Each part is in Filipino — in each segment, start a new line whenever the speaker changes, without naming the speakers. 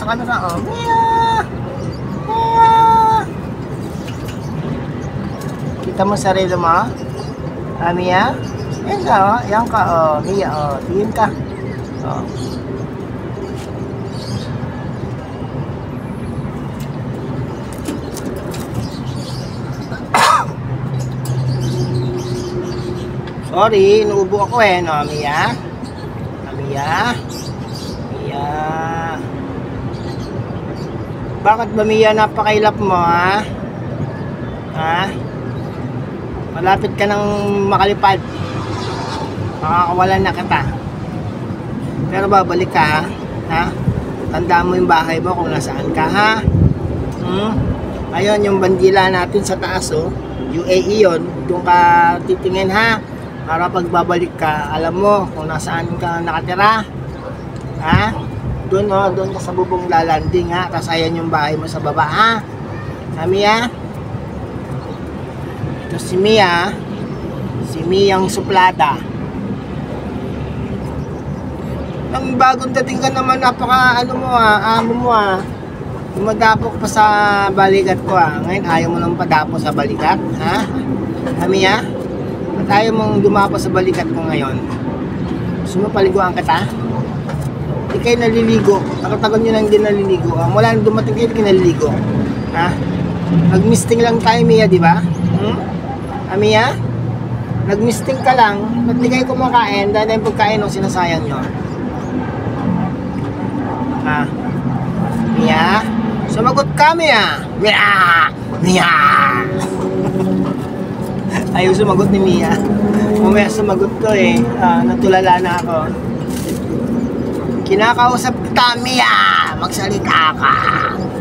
sa camera, oh. Mia! Mia! Kita mo sarili mo? Ah, Mia? Yan ka, oh. Yan ka, oh. Mia, oh. Tingin ka. Oh. Sorry, inuubo ako eh, no, Mia? Mia? Mia? Bakit ba, Mia, napakailap mo, ha? Ha? Malapit ka nang makalipad. Makakawalan na kita. Pero babalik ka, ha? Tandaan mo yung bahay mo kung nasaan ka, ha? Ayun, yung bandila natin sa taas, oh. UAE yun. Doon ka titingin, ha? Para pagbabalik ka, alam mo kung nasaan ka nakatira. Ha? Doon, oh, doon ka sa bubong lalanding, ha? Tapos ayan yung bahay mo sa baba, ha? Ha, Mia? Ito si Mia. Si Miyang suplada. Ang bagong dating ka naman, napaka ano mo, ha? Amo mo, ha? Dumadapok pa sa balikat ko, ha? Ngayon ayaw mo lang padapok sa balikat, ha? Ha, Mia? At ayaw mong dumapo sa balikat ko ngayon. Gusto mo paliguan kita? Hindi kayo naliligo. Takot-takot nyo lang din naliligo. Wala nang dumating kayo, hindi kayo naliligo. Ha? Nag-misting lang tayo, Mia, di ba? Mia? Nag-misting ka lang. Ba't di kayo kumakain? Dahil yung pagkain nung sinasayang nyo. Ha? Mia? Sumagot ka, Mia! Mia! Mia! Ayaw sumagot ni Mia. Mamaya sumagot ko eh. Natulala na ako. Kinakausap kita, Mia! Magsalita ka!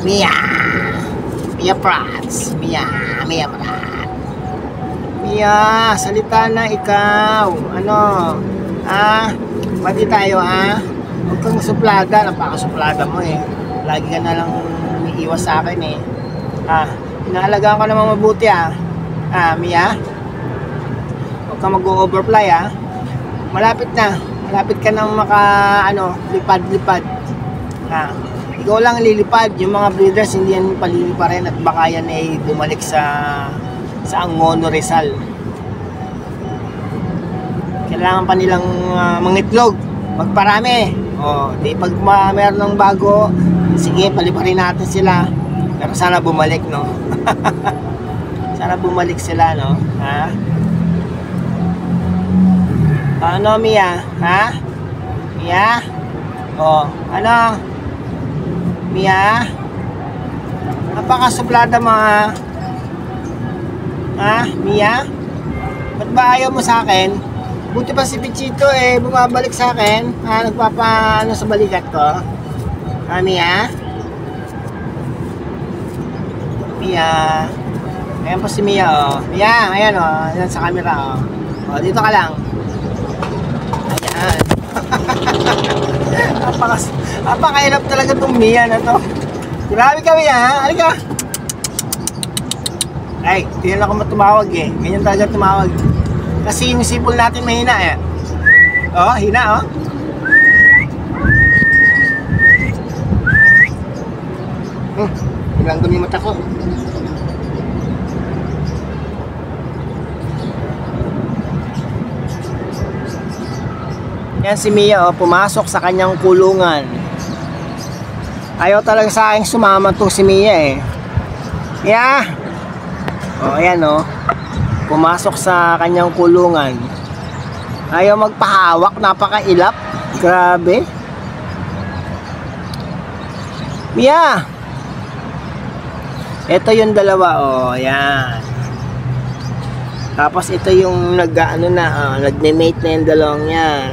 Mia! Mia Prats! Mia! Mia Prats! Mia! Salita na ikaw! Ano? Pati tayo, huwag kang suplada. Napakasuplada mo eh. Lagi ka na lang umiiwas sa akin eh. Inaalagaan ka naman mabuti Mia? Huwag ka mag-overfly Malapit na. Malapit ka nang lipad-lipad. Ikaw lang lilipad. Yung mga breeders hindi yan palilipa rin at baka yan ay bumalik sa Angono Rizal. Kailangan pa nilang mangitlog. Magparami. Di pag meron ng bago, sige, paliparin natin sila. Pero sana bumalik, no? Sana bumalik sila, no? Ano, Mia? Mia? Ano? Mia? Napakasuplada mo, Mia? Ba't ba ayaw mo sa akin? Buti pa si Pichito bumabalik sa akin. Nagpapaano sa balikat ko. Mia? Mia? Ayan po si Mia, Mia, ayan, ayan sa camera, dito ka lang. Ayan. Napakailap talaga itong Mia na to. Grabe ka, Mia, halika. Ay, tinan ako matumawag ganyan talaga tumawag. Kasi yung sipol natin mahina hina, ilang dumi mata ko. Yan si Mia, pumasok sa kanyang kulungan. Ayaw talaga sa akin sumama to si Mia Mia! Ayan pumasok sa kanyang kulungan. Ayaw magpahawak, napakailap. Grabe. Mia! Ito yung dalawa, ayan. Tapos ito yung nag-mate na yung dalawang yan.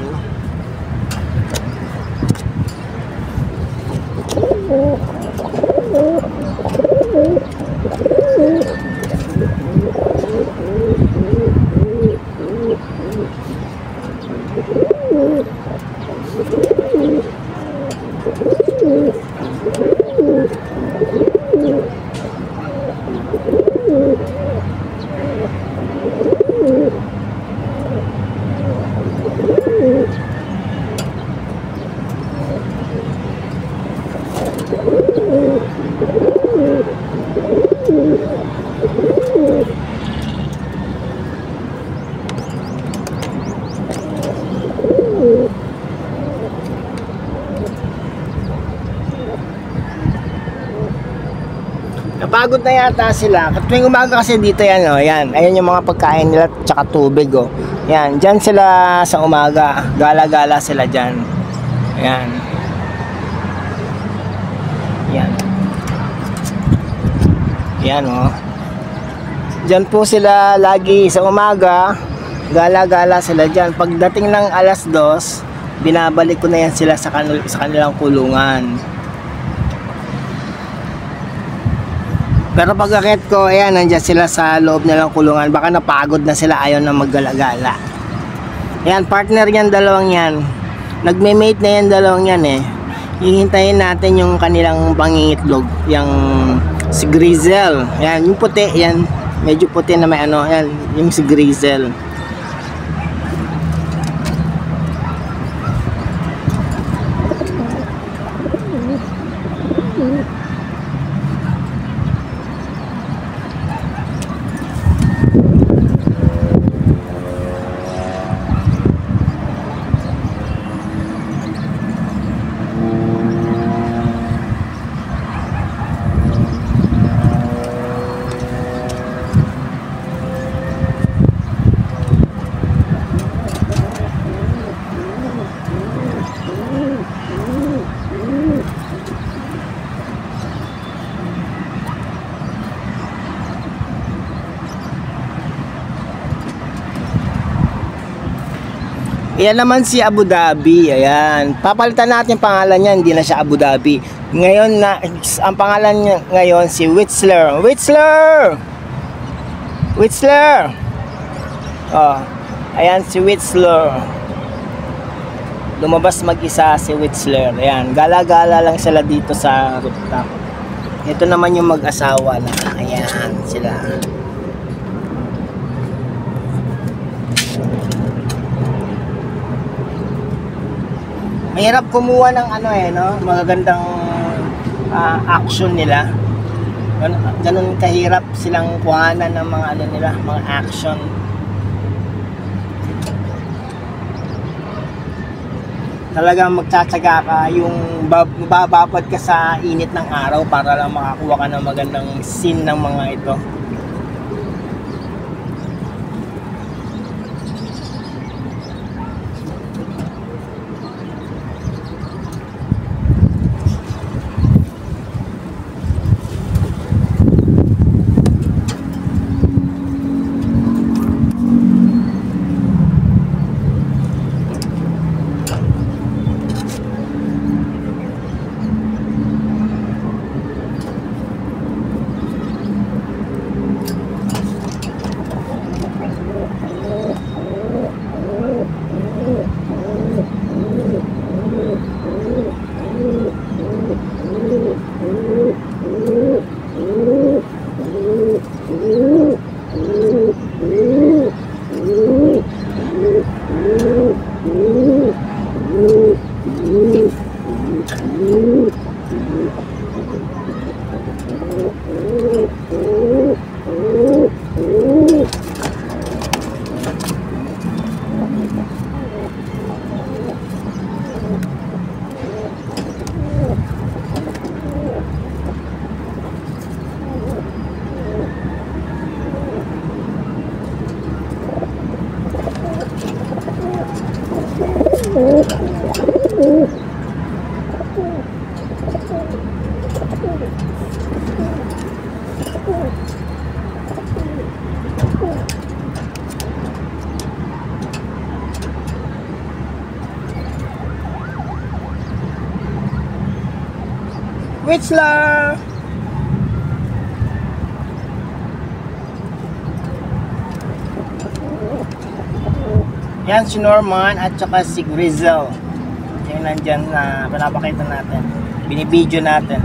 Napagod na yata sila. Tuwing umaga kasi dito yan, oh. Yan. Ayan yung mga pagkain nila tsaka tubig, oh. Yan. Diyan sila sa umaga. Gala-gala sila dyan. Ayan. Yan. Yan, oh. Diyan po sila lagi sa umaga. Gala-gala sila dyan. Pagdating ng alas 2, binabalik ko na yan sila sa kanilang kulungan. Pero pagkakit ko, ayan, nandiyan sila sa loob nilang kulungan. Baka napagod na sila, ayaw na maggalagala. Ayan, partner yan, dalawang yan. Nagme-mate na yan, dalawang yan eh. Hihintayin natin yung kanilang pangingitlog. Yung si Grizel. Ayan, yung puti, yan. Medyo puti na may ano, ayan, yung si Grizel. Yan naman si Abu Dhabi. Ayan. Papalitan natin pangalan niya. Hindi na siya Abu Dhabi. Ngayon na ang pangalan niya ngayon si Whistler. Whistler! Whistler! Oh. Ayan si Whistler. Lumabas mag-isa si Whistler. Ayan. Gala-gala lang sila dito sa rooftop. Ito naman yung mag-asawa na. Ayan sila. Mahirap kumuha ng ano eh, no? Magagandang action nila. Ganun kahirap silang kuhanan ng mga ano nila, mga action. Talagang magtsatsaga ka, yung bababad ka sa init ng araw para lang makakuha ka ng magandang scene ng mga ito. Whistler! Yan si Norman at saka si Grizel. Yung nandyan na pinapakita natin. Binibidyo natin.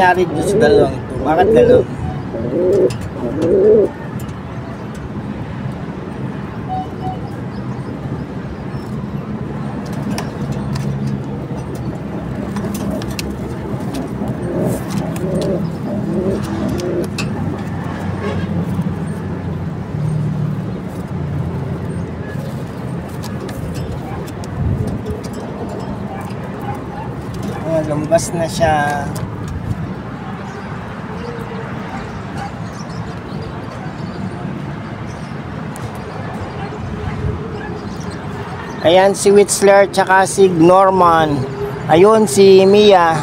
nangyari dito sa dalawang ito? Bakit gano'n? Lumabas na siya. Ayan si Whistler tsaka si Norman. Ayun si Mia.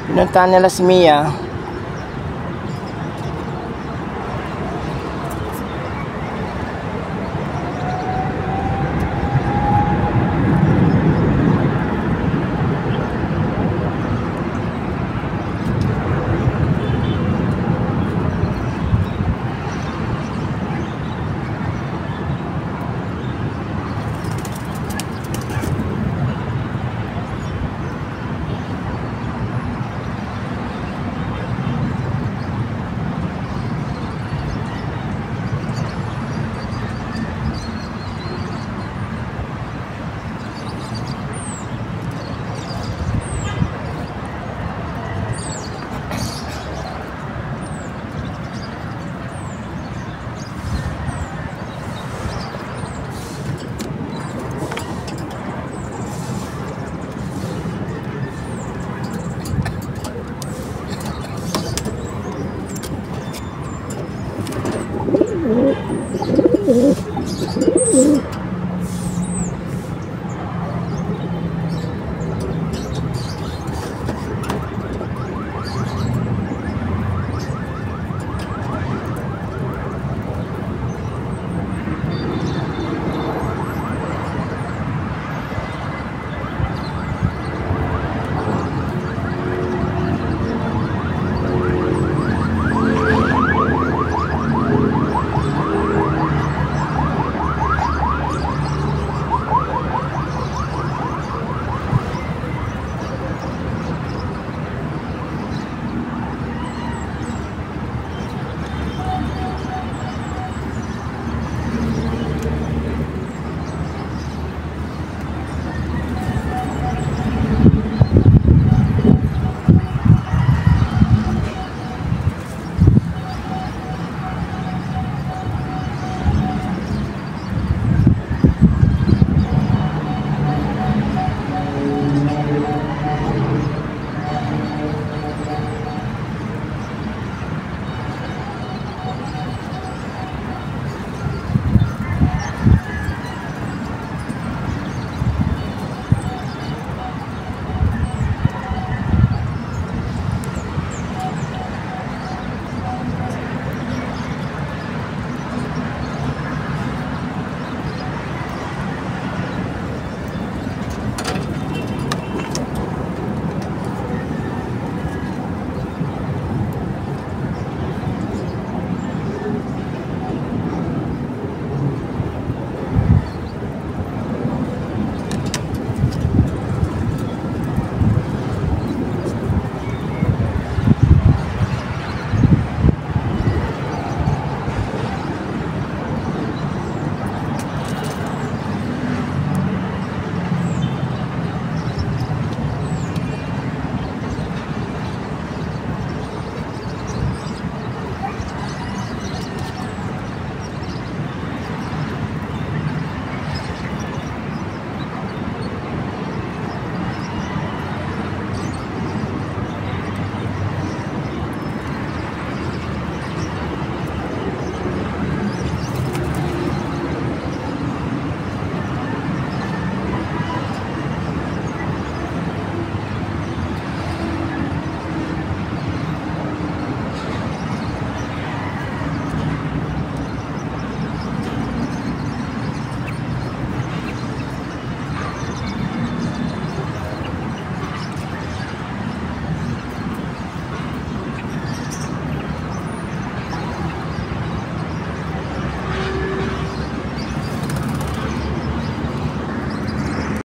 Pinuntahan nila si Mia.